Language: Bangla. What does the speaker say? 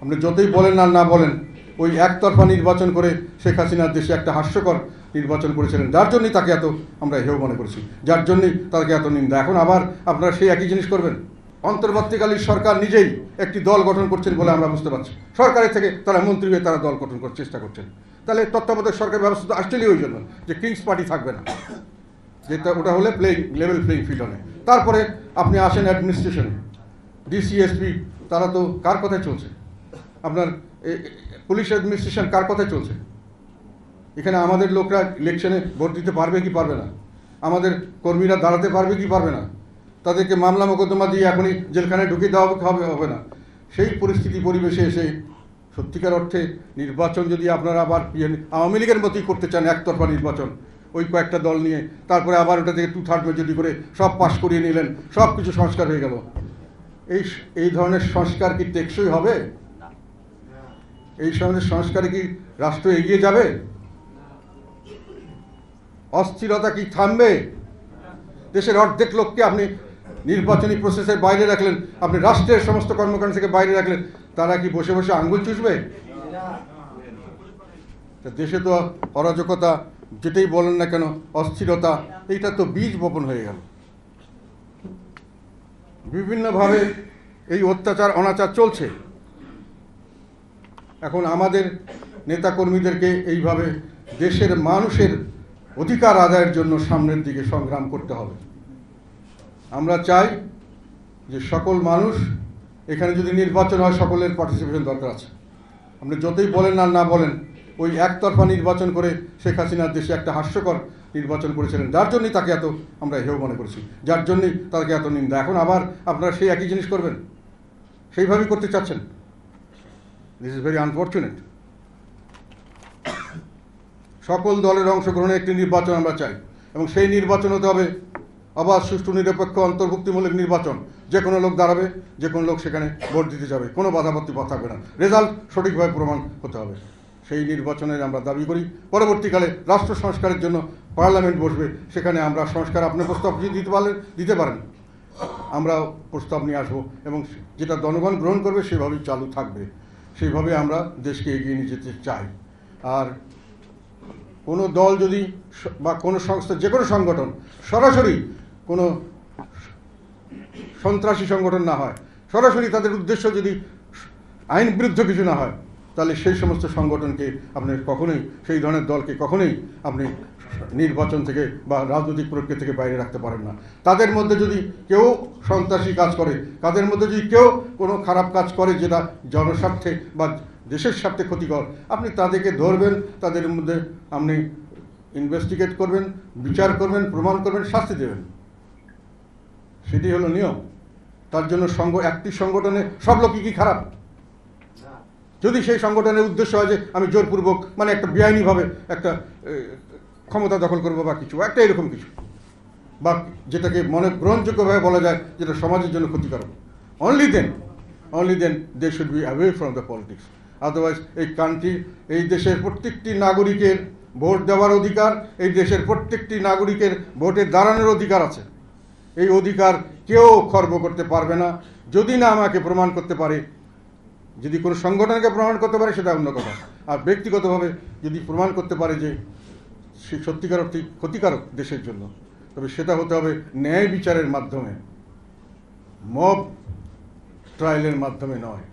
আপনি যতই বলেন আর না বলেন, ওই একতরফা নির্বাচন করে শেখ হাসিনার দেশে একটা হাস্যকর নির্বাচন করেছিলেন, যার জন্যই তাকে এত আমরা হেয় মনে করছি, যার জন্যই তাকে এত নিন্দা। এখন আবার আপনারা সেই একই জিনিস করবেন। অন্তর্বর্তীকালীন সরকার নিজেই একটি দল গঠন করছেন বলে আমরা বুঝতে পারছি। সরকারের থেকে তারা মন্ত্রী হয়ে তারা দল গঠন করার চেষ্টা করছেন। তাহলে তত্ত্বাবধায়ক সরকার ব্যবস্থা তো আসছেই ওই জন্য যে কিংস পার্টি থাকবে না, যেটা ওটা হলে লেভেল প্লেইং ফিল্ড হবে। তারপরে আপনি আসেন অ্যাডমিনিস্ট্রেশনে, ডিসিএসপি, তারা তো কার কথায় চলছে? আপনার পুলিশ অ্যাডমিনিস্ট্রেশন কার কথায় চলছে? এখানে আমাদের লোকরা ইলেকশনে ভোট দিতে পারবে কি পারবে না? আমাদের কর্মীরা দাঁড়াতে পারবে কি পারবে না? তাদেরকে মামলা মোকদ্দমা দিয়ে এখনই জেলখানায় ঢুকিয়ে দেওয়া হবে না? সেই পরিস্থিতি পরিবেশে এসে সত্যিকার অর্থে নির্বাচন যদি আপনারা আবার আওয়ামী লীগের মতোই করতে চান, একতরফা নির্বাচন, ওই কয়েকটা দল নিয়ে, তারপরে আবার ওটা থেকে 2/3 মেজরিটি করে সব পাশ করিয়ে নিলেন, সব কিছু সংস্কার হয়ে গেল, এই ধরনের সংস্কার কি টেকসই হবে? এই ধরনের সংস্কারে কি রাষ্ট্র এগিয়ে যাবে? অস্থিরতা কি থামবে? দেশের অর্ধেক লোককে আপনি নির্বাচনী প্রসেসের বাইরে রাখলেন, আপনি রাষ্ট্রের সমস্ত কর্মকাণ্ড থেকে বাইরে রাখলেন, তারা কি বসে বসে আঙ্গুল চুষবে? দেশে তো অরাজকতা, যেটাই বলেন না কেন, অস্থিরতা, এইটা তো বীজ বপন হয়ে গেল। বিভিন্নভাবে এই অত্যাচার অনাচার চলছে। এখন আমাদের নেতাকর্মীদেরকে এইভাবে দেশের মানুষের অধিকার আদায়ের জন্য সামনের দিকে সংগ্রাম করতে হবে। আমরা চাই যে সকল মানুষ, এখানে যদি নির্বাচন হয় সকলের পার্টিসিপেশন দরকার আছে। আপনি যতই বলেন আর না বলেন, ওই একতরফা নির্বাচন করে শেখ হাসিনার দেশে একটা হাস্যকর নির্বাচন করেছিলেন, যার জন্যই তাকে এত আমরা হেয় মনে করছি, যার জন্যই তাকে এত নিন্দা। এখন আবার আপনারা সেই একই জিনিস করবেন, সেইভাবেই করতে চাচ্ছেন। This is very unfortunate. সকল দলের অংশগ্রহণে একটি নির্বাচন আমরা চাই, এবং সেই নির্বাচন হতে হবে অবাধ, সুষ্ঠু, নিরপেক্ষ, অন্তর্ভুক্তিমূলক নির্বাচন। যে কোনো লোক দাঁড়াবে, যে কোনো লোক সেখানে ভোট দিতে যাবে, কোনো বাধাবর্তী পথ থাকবে না, রেজাল্ট সঠিকভাবে প্রমাণ হতে হবে। সেই নির্বাচনের আমরা দাবি করি। পরবর্তীকালে রাষ্ট্র সংস্কারের জন্য পার্লামেন্ট বসবে, সেখানে আমরা সংস্কার, আপনি প্রস্তাব দিতে পারেন, আমরা প্রস্তাব নিয়ে আসবো, এবং যেটা জনগণ গ্রহণ করবে সেভাবেই চালু থাকবে। সেইভাবে আমরা দেশকে এগিয়ে নিয়ে যেতে চাই। আর কোনো দল যদি বা কোনো সংস্থা, যে কোনো সংগঠন সরাসরি কোনো সন্ত্রাসী সংগঠন না হয়, সরাসরি তাদের উদ্দেশ্য যদি আইন বিরুদ্ধ কিছু না হয়, তাহলে সেই সমস্ত সংগঠনকে আপনি কখনোই, সেই ধরনের দলকে কখনোই আপনি নির্বাচন থেকে বা রাজনৈতিক প্রক্রিয়া থেকে বাইরে রাখতে পারেন না। তাদের মধ্যে যদি কেউ সন্ত্রাসী কাজ করে, তাদের মধ্যে যদি কেউ কোনো খারাপ কাজ করে যেটা জনস্বার্থে বা দেশের স্বার্থে ক্ষতিকর, আপনি তাদেরকে ধরবেন, তাদের মধ্যে আপনি ইনভেস্টিগেট করবেন, বিচার করবেন, প্রমাণ করবেন, শাস্তি দেবেন। সেটি হলো নিয়ম। তার জন্য একটি সংগঠনে সব লোকই কি খারাপ? যদি সেই সংগঠনের উদ্দেশ্য হয় যে আমি জোরপূর্বক, মানে একটা বেআইনিভাবে একটা ক্ষমতা দখল করবো বা কিছু একটা এরকম কিছু, বা যেটাকে মনে গ্রহণযোগ্যভাবে বলা যায় যেটা সমাজের জন্য ক্ষতিকারক, only then they should be away from the politics. Otherwise এই কান্ট্রি, এই দেশের প্রত্যেকটি নাগরিকের ভোট দেওয়ার অধিকার, এই দেশের প্রত্যেকটি নাগরিকের ভোটে দাঁড়ানোর অধিকার আছে। এই অধিকার কেউ খর্ব করতে পারবে না, যদি না আমাকে প্রমাণ করতে পারে। যদি কোনো সংগঠনকে প্রমাণ করতে পারে সেটা অন্য কথা, আর ব্যক্তিগতভাবে যদি প্রমাণ করতে পারে যে সে সত্যিকার অর্থে ক্ষতিকারক দেশের জন্য, তবে সেটা হতে হবে ন্যায় বিচারের মাধ্যমে, মব ট্রায়ালের মাধ্যমে নয়।